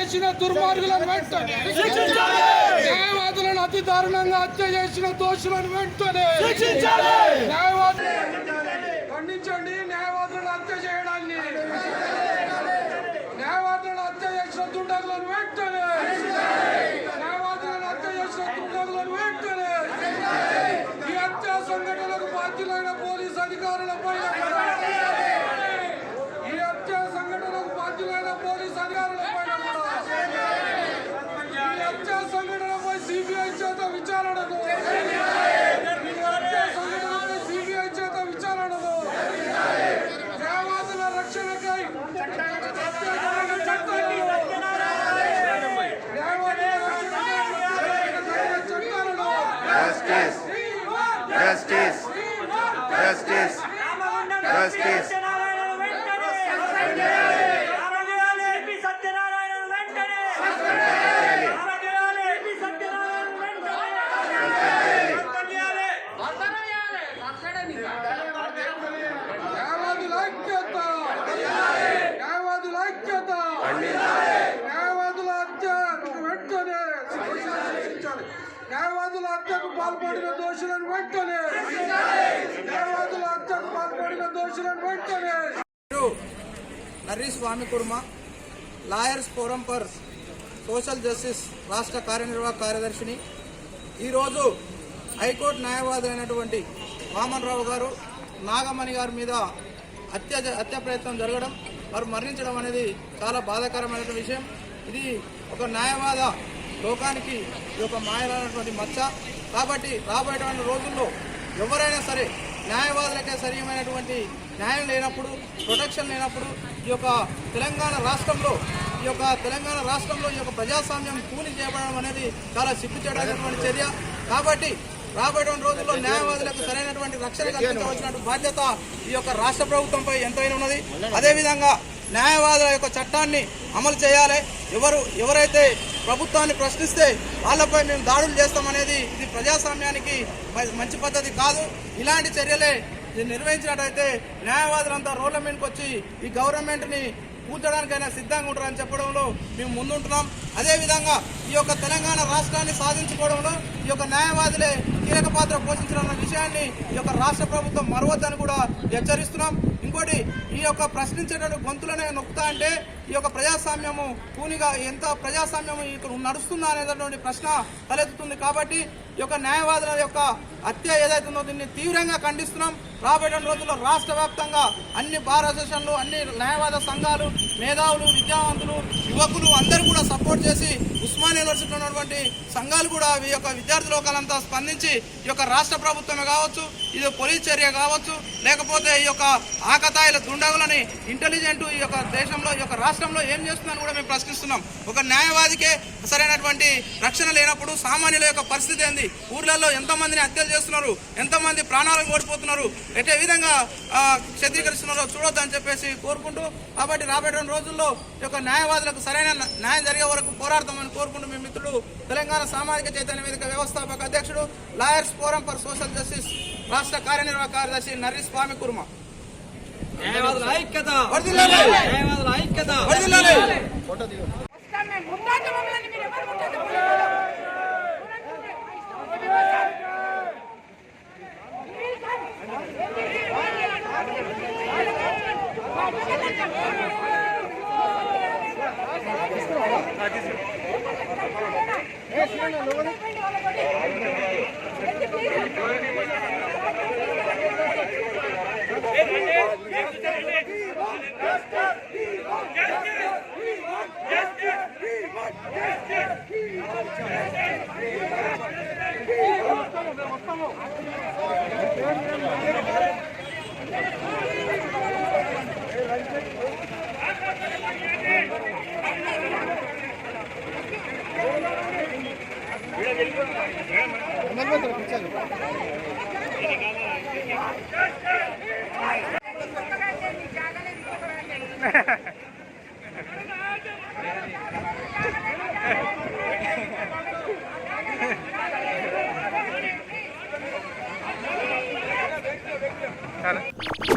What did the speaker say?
చేసిన దుర్మార్గులను వెంటనే న్యాయవాదులను అతి దారుణంగా హత్య చేసిన దోషులను వెంటనే ఖండించండి. న్యాయవాదులను హత్య చేయడాన్ని, న్యాయవాదులను హత్య చేసిన దుండగులను వెంటనే, న్యాయవాదులను హత్య చేసిన దుండగులను వెంటనే, ఈ హత్యా సంఘటనలకు బాధ్యులైన పోలీసు అధికారులపై, ఈ హత్యా సంఘటనకు బాధ్యులైన పోలీసు అధికారులపై, ఈ హత్యా సంఘటనపై సిబిఐ చేత విచారణను, ఈ హత్యా సంఘటనపై సిబిఐ చేత విచారణను, న్యాయవాదుల రక్షణకై ప్రత్యేకమైన చట్టాలను, న్యాయవాదుల రక్షణకై చట్టాలను, Justice! Justice! Justice! న్యాయవాదుల ఐక్యత, న్యాయవాదుల ఐక్యత, న్యాయవాదుల హత్యకు వెంటనే శిక్షించాలి. న్యాయవాదుల హత్యకు పాల్పడిన దోషులను వెంటనే, న్యాయవాదుల హత్యకు పాల్పడిన దోషులను వెంటనే. Narri Swamy Kurma, lawyers forum for social justice రాష్ట్ర కార్యనిర్వాహక కార్యదర్శిని. ఈరోజు హైకోర్టు న్యాయవాది అయినటువంటి వామన్ రావు గారు, నాగమణి గారి మీద హత్య ప్రయత్నం జరగడం, వారు మరణించడం అనేది చాలా బాధాకరమైన విషయం. ఇది ఒక న్యాయవాద లోకానికి ఇది ఒక మాయమైనటువంటి మచ్చ. కాబట్టి రాబోయేటువంటి రోజుల్లో ఎవరైనా సరే న్యాయవాదులకే సరైనటువంటి న్యాయం లేనప్పుడు, ప్రొటెక్షన్ లేనప్పుడు ఈ యొక్క తెలంగాణ రాష్ట్రంలో ఈ యొక్క ప్రజాస్వామ్యం కూని చేయబడడం అనేది చాలా సిగ్గుచేటటువంటి చర్య. కాబట్టి రాబోయేటువంటి రోజుల్లో న్యాయవాదులకు సరైనటువంటి రక్షణ కల్పించవలసిన బాధ్యత ఈ యొక్క రాష్ట్ర ప్రభుత్వంపై ఎంతైనా ఉన్నది. అదేవిధంగా న్యాయవాదుల యొక్క చట్టాన్ని అమలు చేయాలి. ఎవరైతే ప్రభుత్వాన్ని ప్రశ్నిస్తే వాళ్ళపై మేము దాడులు చేస్తామనేది ఇది ప్రజాస్వామ్యానికి మంచి పద్ధతి కాదు. ఇలాంటి చర్యలే నిర్వహించినట్టయితే న్యాయవాదులంతా రోడ్ల మీదకి వచ్చి ఈ గవర్నమెంట్ని కూర్చోడానికైనా సిద్ధంగా ఉంటారని చెప్పడంలో మేము ముందుంటున్నాం. అదేవిధంగా ఈ యొక్క తెలంగాణ రాష్ట్రాన్ని సాధించుకోవడంలో ఈ యొక్క న్యాయవాదులే కీలక పాత్ర పోషించడం విషయాన్ని ఈ యొక్క రాష్ట్ర ప్రభుత్వం మరవద్దని కూడా హెచ్చరిస్తున్నాం. ఇంకోటి, ఈ యొక్క ప్రశ్నించేటువంటి గొంతులనే నొక్కుతా అంటే ఈ యొక్క ప్రజాస్వామ్యము కూనిగా ఎంత ప్రజాస్వామ్యము ఇక్కడ నడుస్తుందా అనేటటువంటి ప్రశ్న తలెత్తుతుంది. కాబట్టి ఈ యొక్క న్యాయవాదుల యొక్క హత్య ఏదైతుందో దీన్ని తీవ్రంగా ఖండిస్తున్నాం. రాబోయే రోజుల్లో రాష్ట్ర వ్యాప్తంగా అన్ని బార్ అసోసియేషన్లు, అన్ని న్యాయవాద సంఘాలు, మేధావులు, విద్యావంతులు, యువకులు అందరూ కూడా సపోర్ట్ చేసి ఉస్మానియా యూనివర్సిటీలో ఉన్నటువంటి సంఘాలు కూడా ఈ యొక్క విద్యార్థి లోకాలంతా స్పందించి ఈ యొక్క రాష్ట్ర ప్రభుత్వమే కావచ్చు, ఇది పోలీస్ చర్య కావచ్చు, లేకపోతే ఈ యొక్క ఆకతాయిల దుండగులని ఇంటెలిజెంట్ ఈ యొక్క దేశంలో ఈ యొక్క రాష్ట్రంలో ఏం చేస్తుందని కూడా మేము ప్రశ్నిస్తున్నాం. ఒక న్యాయవాదికే సరైనటువంటి రక్షణ లేనప్పుడు సామాన్యుల యొక్క పరిస్థితి ఏంది? ఊర్లలో ఎంతమందిని హత్యలు చేస్తున్నారు, ఎంతమంది ప్రాణాలను కోల్పోతున్నారు, ఎటే విధంగా క్షత్రీకరిస్తున్నారో చూడొద్దని చెప్పేసి కోరుకుంటూ, కాబట్టి రాబోయే రోజుల్లో ఈ యొక్క న్యాయవాదులకు సరైన న్యాయం జరిగే వరకు పోరాడతామని కోరుకుంటూ మీ మిత్రుడు తెలంగాణ సామాజిక చైతన్య వేదిక వ్యవస్థాపక అధ్యక్షుడు, lawyers forum for social justice రాష్ట్ర కార్యనిర్వాహక కార్యదర్శి నర్రి స్వామి కుర్మ. న్యాయవాదుల ఐక్యత, వర్ధిల్లాలి! న్యాయవాదుల ఐక్యత, వర్ధిల్లాలి! Cara.